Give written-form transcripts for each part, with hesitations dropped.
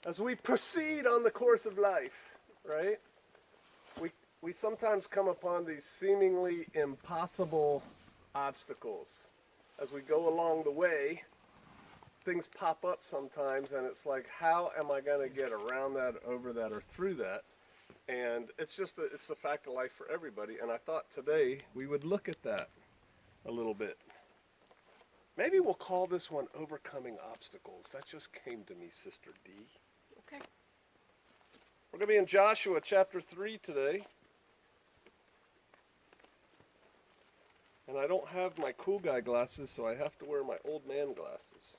As we proceed on the course of life, right, we sometimes come upon these seemingly impossible obstacles. As we go along the way, things pop up sometimes, and it's like, how am I going to get around that, over that, or through that? And it's just it's a fact of life for everybody, and I thought today we would look at that a little bit. Maybe we'll call this one Overcoming Obstacles. That just came to me, Sister D. Okay. We're going to be in Joshua chapter 3 today. And I don't have my cool guy glasses, so I have to wear my old man glasses.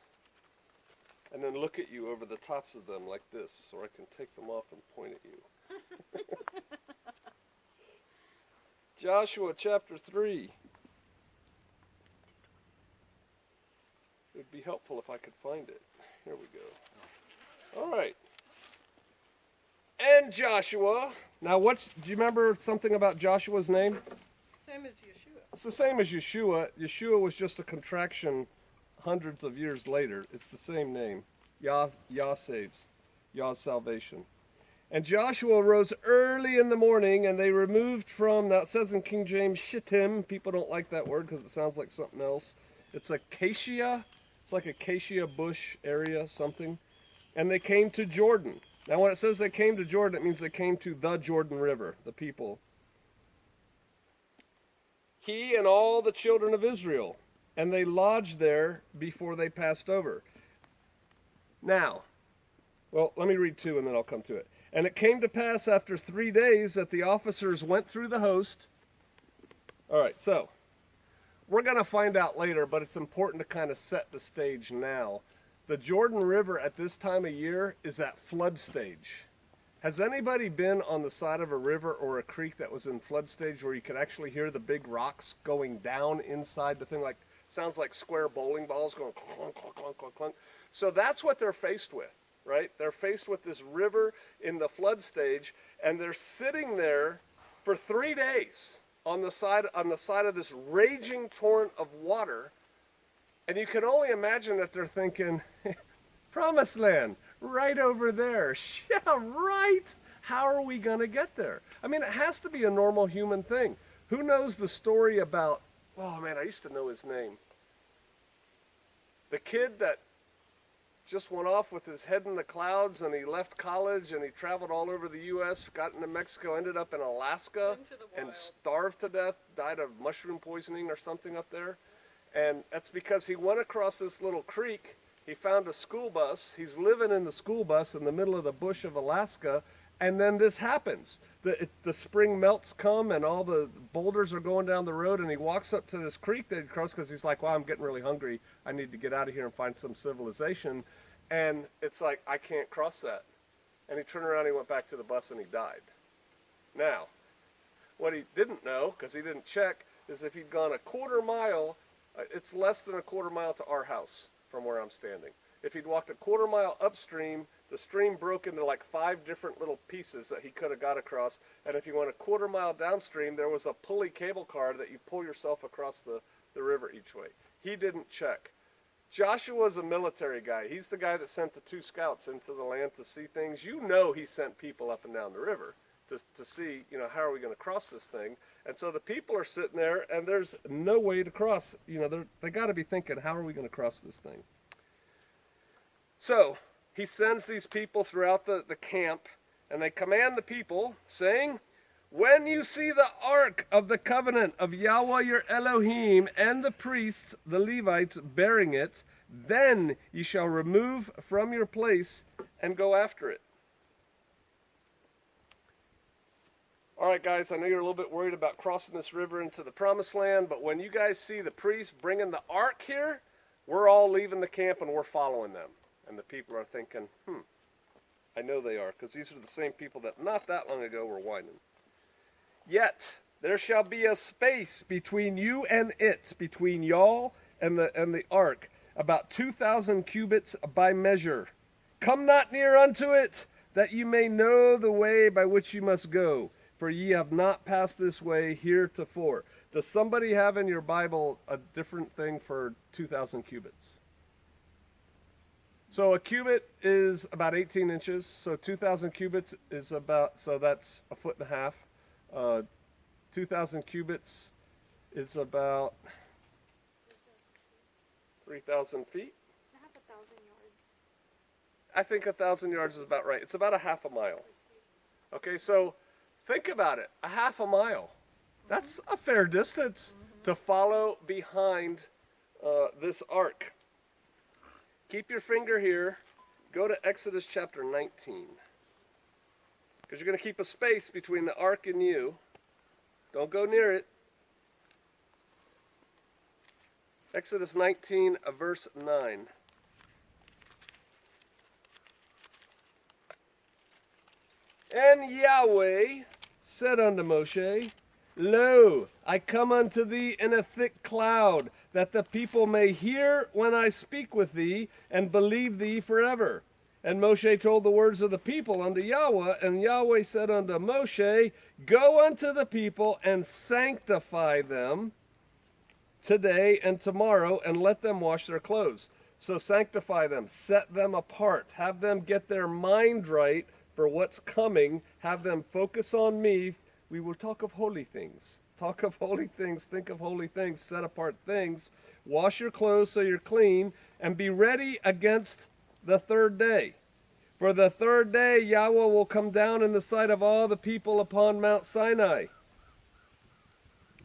And then look at you over the tops of them like this, so I can take them off and point at you. Joshua chapter 3. It would be helpful if I could find it. Here we go. All right. And Joshua. Now, do you remember something about Joshua's name? Same as Yeshua. It's the same as Yeshua. Yeshua was just a contraction hundreds of years later. It's the same name. Yah saves. Yah's salvation. And Joshua rose early in the morning, and they removed from, now it says in King James, Shittim. People don't like that word because it sounds like something else. It's acacia. It's like acacia bush area, something. And they came to Jordan. Now when it says they came to Jordan, it means they came to the Jordan River, the people. He and all the children of Israel. And they lodged there before they passed over. Now, well, let me read 2 and then I'll come to it. And it came to pass after 3 days that the officers went through the host. All right, so we're going to find out later, but it's important to kind of set the stage now. The Jordan River at this time of year is at flood stage. Has anybody been on the side of a river or a creek that was in flood stage where you could actually hear the big rocks going down inside the thing? Like, sounds like square bowling balls going clunk, clunk, clunk, clunk, clunk. So that's what they're faced with, right? They're faced with this river in the flood stage, and they're sitting there for 3 days on the side of this raging torrent of water. And you can only imagine that they're thinking, promised land, right over there. Yeah, right. How are we going to get there? I mean, it has to be a normal human thing. Who knows the story about, oh man, I used to know his name. The kid that just went off with his head in the clouds, and he left college and he traveled all over the U.S., got into Mexico, ended up in Alaska and starved to death, died of mushroom poisoning or something up there. And that's because he went across this little creek. He found a school bus. He's living in the school bus in the middle of the bush of Alaska. And then this happens. The spring melts come and all the boulders are going down the road. And he walks up to this creek that he crossed because he's like, wow, I'm getting really hungry. I need to get out of here and find some civilization. And it's like, I can't cross that. And he turned around and he went back to the bus and he died. Now, what he didn't know, because he didn't check, is if he'd gone a quarter mile, it's less than a quarter mile to our house from where I'm standing. If he'd walked a quarter mile upstream, the stream broke into like 5 different little pieces that he could have got across. And if you went a quarter mile downstream, there was a pulley cable car that you pull yourself across the river each way. He didn't check. Joshua's a military guy. He's the guy that sent the 2 scouts into the land to see things. You know he sent people up and down the river to see, how are we going to cross this thing? And so the people are sitting there, and there's no way to cross. They got to be thinking, how are we going to cross this thing? So he sends these people throughout the camp, and they command the people, saying, when you see the ark of the covenant of Yahweh your Elohim and the priests, the Levites, bearing it, then ye shall remove from your place and go after it. All right, guys, I know you're a little bit worried about crossing this river into the promised land, but when you guys see the priests bringing the ark here, we're all leaving the camp and we're following them. And the people are thinking, I know they are, because these are the same people that not that long ago were whining. Yet there shall be a space between you and it, between y'all and the ark, about 2,000 cubits by measure. Come not near unto it, that you may know the way by which you must go. For ye have not passed this way heretofore. Does somebody have in your Bible a different thing for 2,000 cubits? So a cubit is about 18 inches. So 2,000 cubits is about, so that's a foot and a half. 2,000 cubits is about 3,000 feet. I have 1,000 yards. I think 1,000 yards is about right. It's about a half a mile. Okay, so think about it. A half a mile. That's a fair distance to follow behind this ark. Keep your finger here. Go to Exodus chapter 19. Because you're going to keep a space between the ark and you. Don't go near it. Exodus 19, verse 9. And Yahweh said unto Moshe, Lo, I come unto thee in a thick cloud, that the people may hear when I speak with thee, and believe thee forever. And Moshe told the words of the people unto Yahweh, and Yahweh said unto Moshe, Go unto the people, and sanctify them today and tomorrow, and let them wash their clothes. So sanctify them, set them apart, have them get their mind right for what's coming, have them focus on me. We will talk of holy things. Talk of holy things, think of holy things, set apart things. Wash your clothes so you're clean, and be ready against the third day. For the third day Yahweh will come down in the sight of all the people upon Mount Sinai.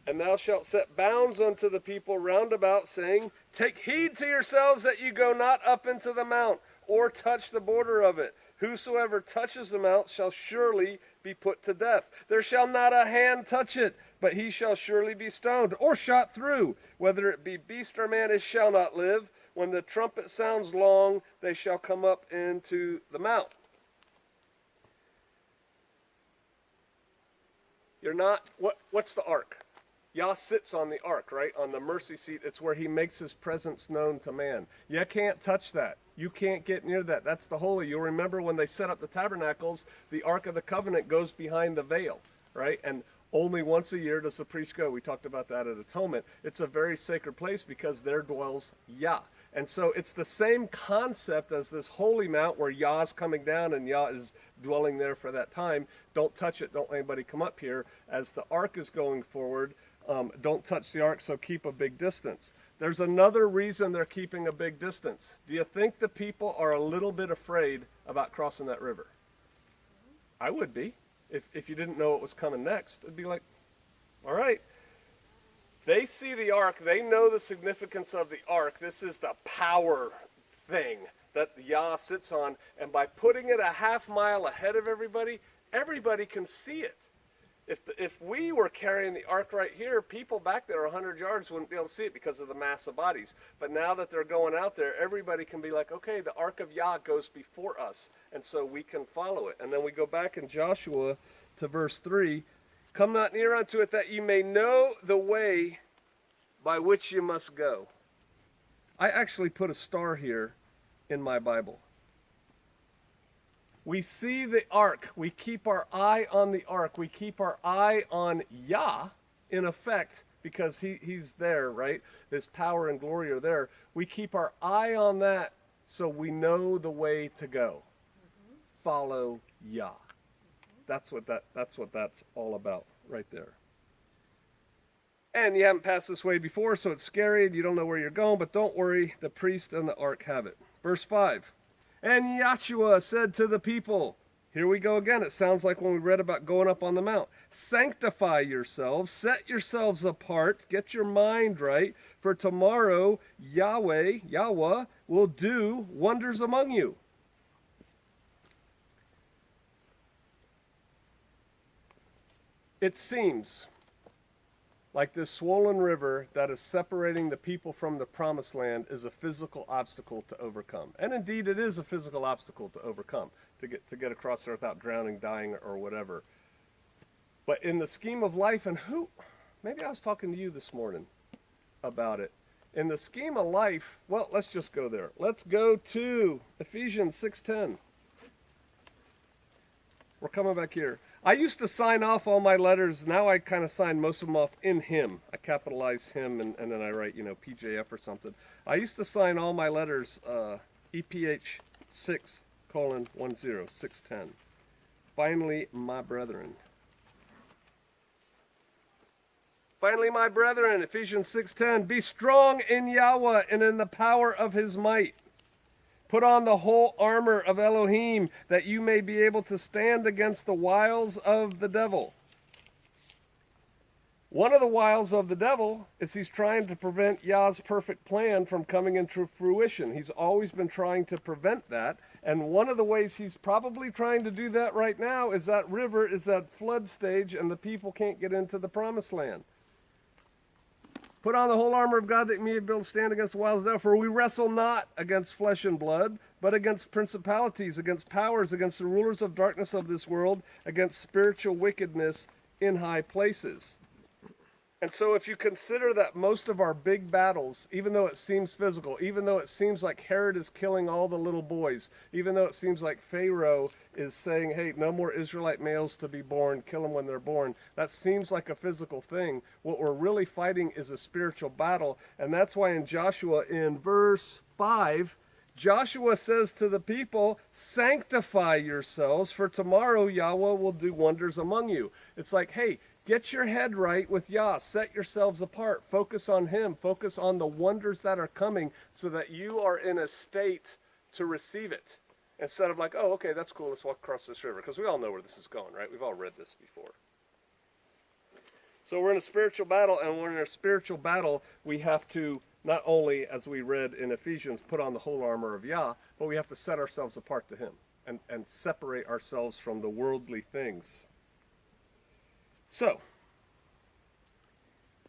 And thou shalt set bounds unto the people round about, saying, Take heed to yourselves that you go not up into the mount, or touch the border of it. Whosoever touches the mount shall surely be put to death. There shall not a hand touch it, but he shall surely be stoned, or shot through. Whether it be beast or man, it shall not live. When the trumpet sounds long, they shall come up into the mount. You're not, what's the ark? Yah sits on the ark, right? On the mercy seat. It's where he makes his presence known to man. You can't touch that. You can't get near that. That's the holy. You'll remember when they set up the tabernacles, the Ark of the Covenant goes behind the veil, right? And only once a year does the priest go. We talked about that at Atonement. It's a very sacred place because there dwells Yah. And so it's the same concept as this holy mount where Yah's coming down and Yah is dwelling there for that time. Don't touch it. Don't let anybody come up here. As the ark is going forward, don't touch the ark, so keep a big distance. There's another reason they're keeping a big distance. Do you think the people are a little bit afraid about crossing that river? I would be. If you didn't know what was coming next, it'd be like, all right. They see the ark. They know the significance of the ark. This is the power thing that Yah sits on. And by putting it a half mile ahead of everybody, everybody can see it. If we were carrying the ark right here, people back there 100 yards wouldn't be able to see it because of the mass of bodies. But now that they're going out there, everybody can be like, okay, the ark of Yah goes before us, and so we can follow it. And then we go back in Joshua to verse 3, Come not near unto it, that you may know the way by which you must go. I actually put a star here in my Bible. We see the ark. We keep our eye on the ark. We keep our eye on Yah, in effect, because he's there, right? His power and glory are there. We keep our eye on that so we know the way to go. Follow Yah. That's what that's all about right there. And you haven't passed this way before, so it's scary and you don't know where you're going, but don't worry, the priest and the ark have it. Verse 5. And Yahshua said to the people, here we go again. It sounds like when we read about going up on the mount. Sanctify yourselves, set yourselves apart, get your mind right, for tomorrow Yahweh will do wonders among you. It seems like this swollen river that is separating the people from the promised land is a physical obstacle to overcome. And indeed it is a physical obstacle to overcome, to get across there without drowning, dying, or whatever. But in the scheme of life, and maybe I was talking to you this morning about it. In the scheme of life, well, let's just go there. Let's go to Ephesians 6:10. We're coming back here. I used to sign off all my letters. Now I kind of sign most of them off in him. I capitalize him and then I write, PJF or something. I used to sign all my letters EPH 6:10. Finally, my brethren. Finally, my brethren, Ephesians 6:10, be strong in Yahweh and in the power of his might. Put on the whole armor of Elohim, that you may be able to stand against the wiles of the devil. One of the wiles of the devil is he's trying to prevent Yah's perfect plan from coming into fruition. He's always been trying to prevent that. And one of the ways he's probably trying to do that right now is that river is at flood stage and the people can't get into the promised land. Put on the whole armor of God that you may be able to stand against the wiles of the devil. For we wrestle not against flesh and blood, but against principalities, against powers, against the rulers of darkness of this world, against spiritual wickedness in high places. And so if you consider that most of our big battles, even though it seems physical, even though it seems like Herod is killing all the little boys, even though it seems like Pharaoh is saying, hey, no more Israelite males to be born, kill them when they're born, that seems like a physical thing. What we're really fighting is a spiritual battle. And that's why in Joshua, in verse 5, Joshua says to the people, sanctify yourselves, for tomorrow Yahweh will do wonders among you. It's like, hey, get your head right with Yah. Set yourselves apart. Focus on him. Focus on the wonders that are coming so that you are in a state to receive it. Instead of like, oh, okay, that's cool. Let's walk across this river. Because we all know where this is going, right? We've all read this before. So we're in a spiritual battle, and when we're in a spiritual battle, we have to not only, as we read in Ephesians, put on the whole armor of Yah, but we have to set ourselves apart to him and separate ourselves from the worldly things. So,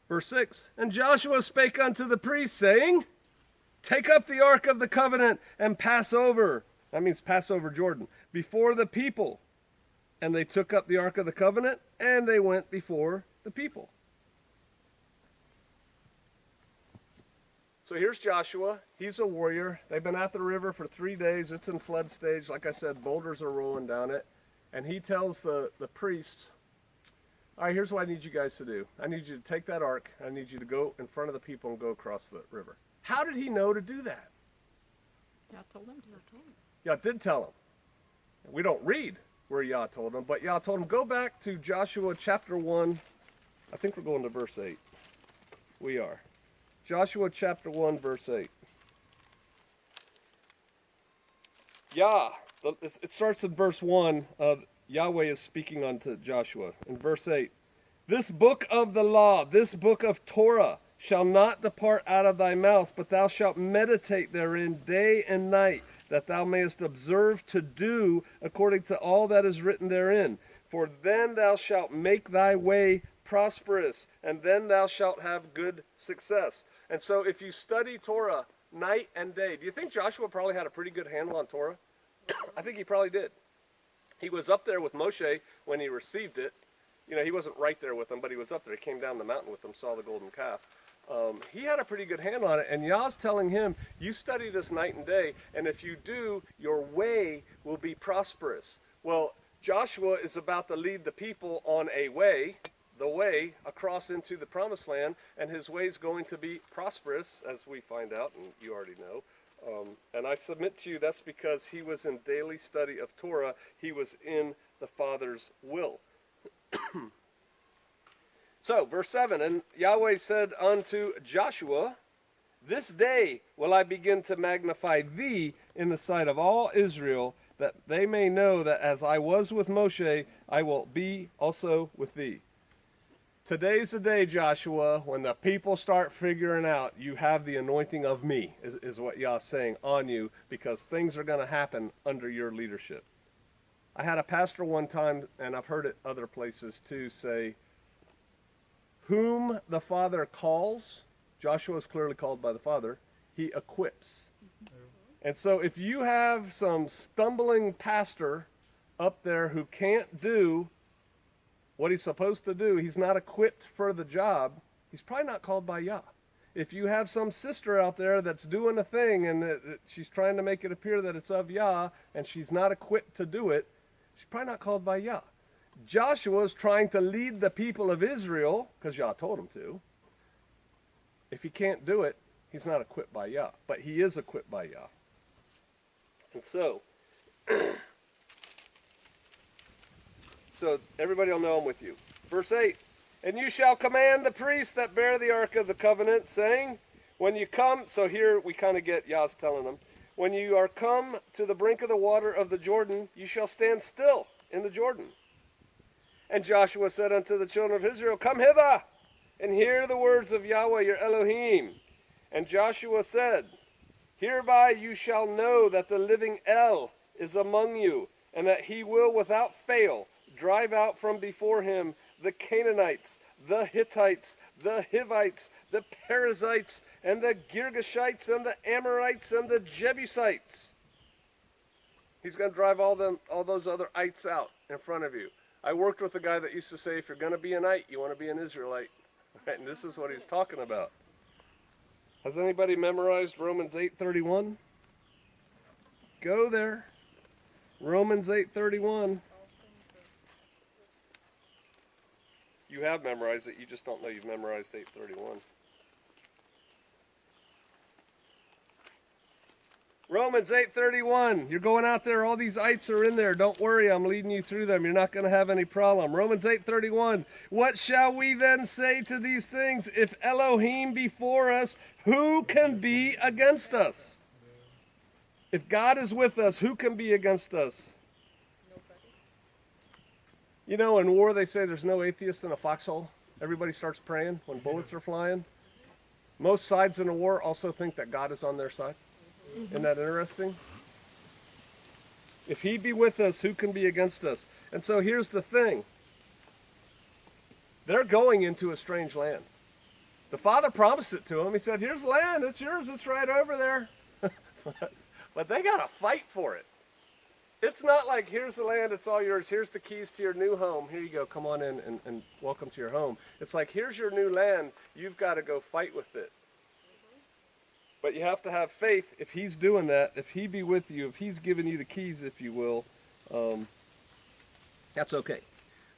verse 6, and Joshua spake unto the priests, saying, take up the ark of the covenant and pass over, that means pass over Jordan, before the people. And they took up the ark of the covenant, and they went before the people. So here's Joshua. He's a warrior. They've been at the river for 3 days. It's in flood stage. Like I said, boulders are rolling down it. And he tells the priests, all right, here's what I need you guys to do. I need you to take that ark. I need you to go in front of the people and go across the river. How did he know to do that? Yah told him to. Yah did tell him. We don't read where Yah told him, but Yah told him, go back to Joshua chapter 1. I think we're going to verse 8. We are. Joshua chapter 1, verse 8. Yah, it starts in verse 1. Yahweh is speaking unto Joshua. In verse 8, this book of the law, this book of Torah, shall not depart out of thy mouth, but thou shalt meditate therein day and night, that thou mayest observe to do according to all that is written therein. For then thou shalt make thy way prosperous, and then thou shalt have good success. And so if you study Torah night and day, do you think Joshua probably had a pretty good handle on Torah? I think he probably did. He was up there with Moshe when he received it. You know, he wasn't right there with him, but he was up there. He came down the mountain with them, saw the golden calf. He had a pretty good handle on it, and Yah's telling him, you study this night and day, and if you do, your way will be prosperous. Well, Joshua is about to lead the people on a way, the way across into the promised land, and his way is going to be prosperous, as we find out, and you already know. And I submit to you that's because he was in daily study of Torah. He was in the Father's will. So, verse 7, and Yahweh said unto Joshua, this day will I begin to magnify thee in the sight of all Israel, that they may know that as I was with Moshe, I will be also with thee. Today's the day, Joshua, when the people start figuring out you have the anointing of me, is what Yah's saying on you, because things are going to happen under your leadership. I had a pastor one time, and I've heard it other places too, say, whom the Father calls, Joshua is clearly called by the Father, he equips. And so if you have some stumbling pastor up there who can't do what he's supposed to do, he's not equipped for the job, he's probably not called by Yah. If you have some sister out there that's doing a thing and she's trying to make it appear that it's of Yah and she's not equipped to do it, she's probably not called by Yah. Joshua is trying to lead the people of Israel, because Yah told him to. If he can't do it, he's not equipped by Yah, but he is equipped by Yah. And so everybody will know I'm with you. Verse 8, and you shall command the priests that bear the ark of the covenant, saying, when you come, so here we kind of get Yah's telling them, when you are come to the brink of the water of the Jordan, you shall stand still in the Jordan. And Joshua said unto the children of Israel, come hither, and hear the words of Yahweh your Elohim. And Joshua said, hereby you shall know that the living El is among you, and that he will without fail drive out from before him the Canaanites, the Hittites, the Hivites, the Perizzites, and the Girgashites, and the Amorites, and the Jebusites. He's going to drive all those other ites out in front of you. I worked with a guy that used to say, if you're going to be an ite, you want to be an Israelite. Right? And this is what he's talking about. Has anybody memorized Romans 8:31? Go there. Romans 8:31. You have memorized it, you just don't know you've memorized 8:31. Romans 8:31. You're going out there, all these ites are in there. Don't worry, I'm leading you through them. You're not going to have any problem. Romans 8:31. What shall we then say to these things? If Elohim be for us, who can be against us? If God is with us, who can be against us? You know, in war they say there's no atheist in a foxhole. Everybody starts praying when bullets are flying. Most sides in a war also think that God is on their side. Isn't that interesting? If he be with us, who can be against us? And so here's the thing. They're going into a strange land. The Father promised it to them. He said, here's the land, it's yours, it's right over there. But they got to fight for it. It's not like, here's the land, it's all yours, here's the keys to your new home, here you go, come on in and welcome to your home. It's like, here's your new land, you've got to go fight with it. But you have to have faith if he's doing that, if he be with you, if he's giving you the keys, if you will, that's okay.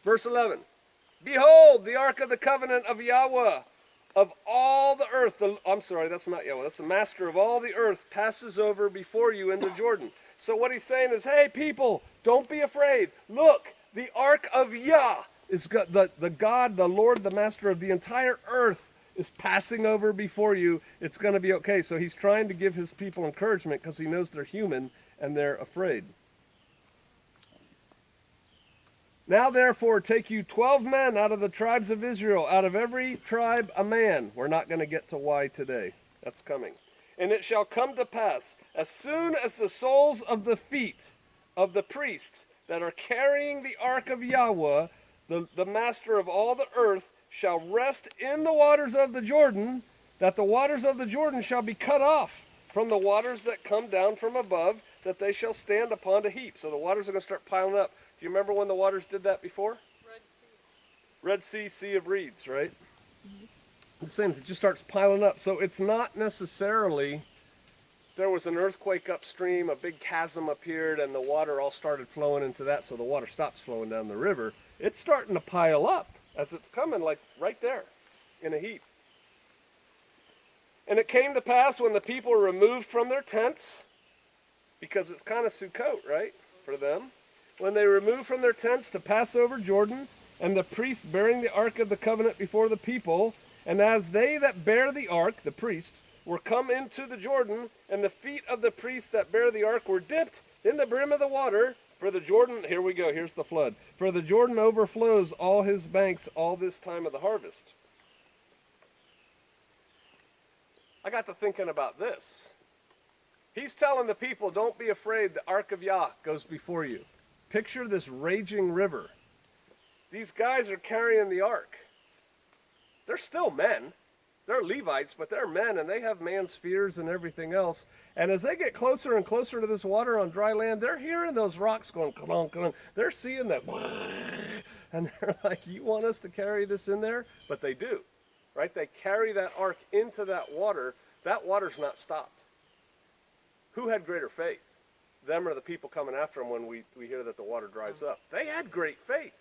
Verse 11, behold, the ark of the covenant of Yahweh, of all the earth, I'm sorry, that's not Yahweh, that's the master of all the earth, passes over before you into Jordan. So what he's saying is, hey people, don't be afraid. Look, the ark of Yah is the God, the Lord, the master of the entire earth is passing over before you. It's going to be okay. So he's trying to give his people encouragement because he knows they're human and they're afraid. Now therefore take you 12 men out of the tribes of Israel, out of every tribe a man. We're not going to get to why today. That's coming. And it shall come to pass, as soon as the soles of the feet of the priests that are carrying the ark of Yahweh, the master of all the earth, shall rest in the waters of the Jordan, that the waters of the Jordan shall be cut off from the waters that come down from above, that they shall stand upon a heap. So the waters are going to start piling up. Do you remember when the waters did that before? Red Sea, Sea of Reeds, right? The same, it just starts piling up. So it's not necessarily there was an earthquake upstream, a big chasm appeared, and the water all started flowing into that, so the water stops flowing down the river. It's starting to pile up as it's coming, like right there in a heap. And it came to pass when the people were removed from their tents, because it's kind of Sukkot, right, for them, when they removed from their tents to pass over Jordan, and the priests bearing the ark of the covenant before the people, and as they that bear the ark, the priests, were come into the Jordan, and the feet of the priests that bear the ark were dipped in the brim of the water, for the Jordan, here we go, here's the flood. For the Jordan overflows all his banks all this time of the harvest. I got to thinking about this. He's telling the people, don't be afraid, the ark of Yah goes before you. Picture this raging river. These guys are carrying the ark. They're still men. They're Levites, but they're men, and they have man's fears and everything else. And as they get closer and closer to this water on dry land, they're hearing those rocks going, clunk, clunk. They're seeing that, and they're like, you want us to carry this in there? But they do, right? They carry that ark into that water. That water's not stopped. Who had greater faith? Them or the people coming after them when we hear that the water dries up? They had great faith.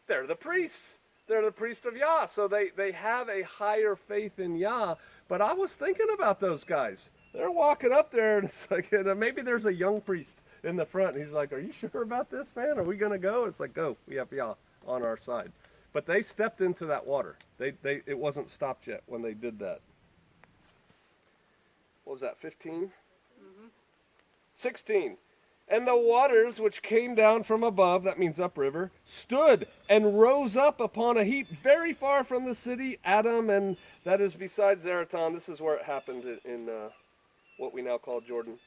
They're the priests. They're the priest of Yah, so they have a higher faith in Yah. But I was thinking about those guys. they're walking up there, and it's like, maybe there's a young priest in the front. And he's like, "Are you sure about this, man? Are we gonna go?" It's like, "Go. We have Yah on our side." But they stepped into that water. It wasn't stopped yet when they did that. What was that? 15. 16. And the waters which came down from above, that means upriver, stood and rose up upon a heap very far from the city, Adam, and that is beside Zeraton. This is where it happened in what we now call Jordan.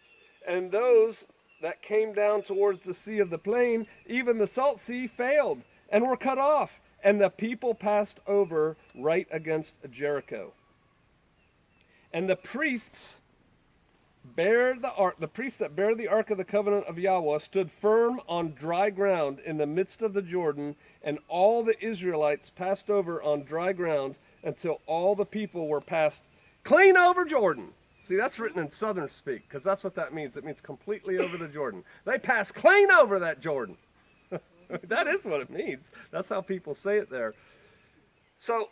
And those that came down towards the sea of the plain, even the salt sea, failed and were cut off, and the people passed over right against Jericho. And the priests bear the ark, the priests that bear the ark of the covenant of Yahweh stood firm on dry ground in the midst of the Jordan, and all the Israelites passed over on dry ground until all the people were passed clean over Jordan. See, that's written in Southern speak, because that's what that means. It means completely over the Jordan. They passed clean over that Jordan. That is what it means. That's how people say it there. So,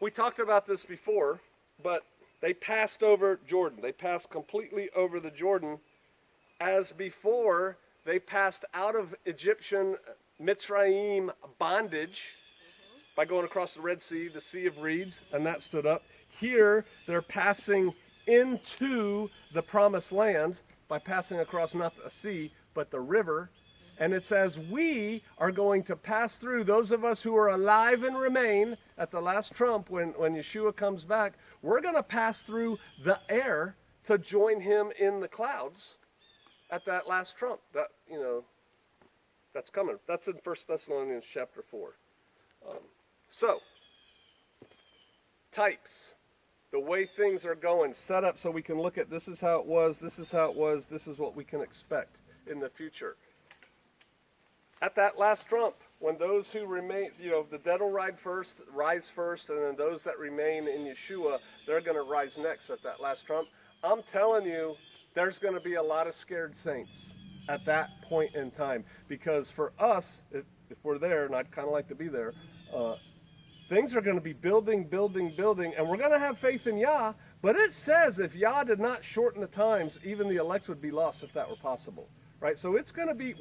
we talked about this before, but they passed over Jordan. They passed completely over the Jordan, as before they passed out of Egyptian Mitzrayim bondage by going across the Red Sea, the Sea of Reeds, and that stood up. Here, they're passing into the Promised Land by passing across not a sea, but the river. And it says we are going to pass through, those of us who are alive and remain at the last trump when Yeshua comes back, we're going to pass through the air to join him in the clouds at that last trump. That, that's coming. That's in 1 Thessalonians chapter 4. So, types. The way things are going, set up so we can look at this is how it was, this is how it was, this is what we can expect in the future. At that last trump, when those who remain, the dead will rise first, and then those that remain in Yeshua, they're going to rise next at that last trump. I'm telling you, there's going to be a lot of scared saints at that point in time. Because for us, if we're there, and I'd kind of like to be there, things are going to be building, and we're going to have faith in Yah, but it says if Yah did not shorten the times, even the elect would be lost if that were possible. Right? So it's going to be...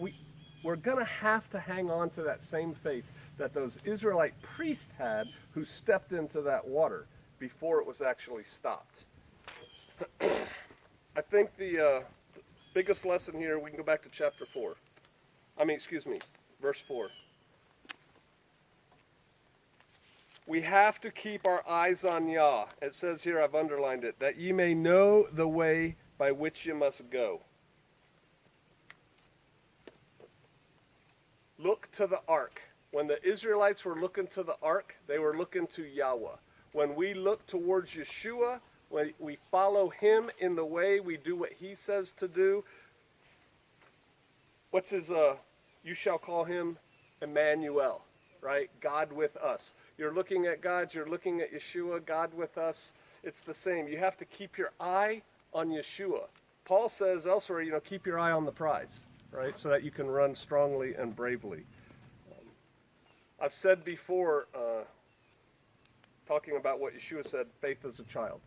We're going to have to hang on to that same faith that those Israelite priests had who stepped into that water before it was actually stopped. I think the biggest lesson here, we can go back to chapter 4. Verse 4. We have to keep our eyes on Yah. It says here, I've underlined it, that ye may know the way by which you must go. Look to the ark. When the Israelites were looking to the ark, they were looking to Yahweh. When we look towards Yeshua, when we follow him in the way, we do what he says to do. What's his, you shall call him Emmanuel, right? God with us. You're looking at God, you're looking at Yeshua, God with us. It's the same. You have to keep your eye on Yeshua. Paul says elsewhere, keep your eye on the prize. Right, so that you can run strongly and bravely. I've said before, talking about what Yeshua said, faith as a child.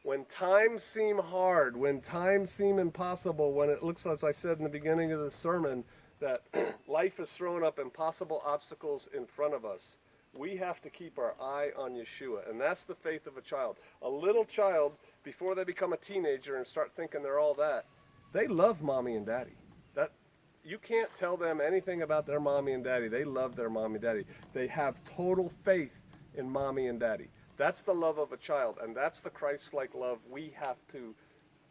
When times seem hard, when times seem impossible, when it looks, as I said in the beginning of the sermon, that life is throwing up impossible obstacles in front of us, we have to keep our eye on Yeshua. And that's the faith of a child. A little child, before they become a teenager and start thinking they're all that, they love mommy and daddy. You can't tell them anything about their mommy and daddy. They love their mommy and daddy. They have total faith in mommy and daddy. That's the love of a child, and that's the Christ-like love we have to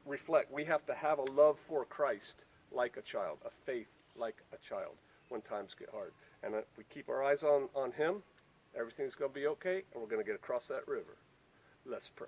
reflect. We have to have a love for Christ like a child, a faith like a child when times get hard. And if we keep our eyes on him, everything's going to be okay, and we're going to get across that river. Let's pray.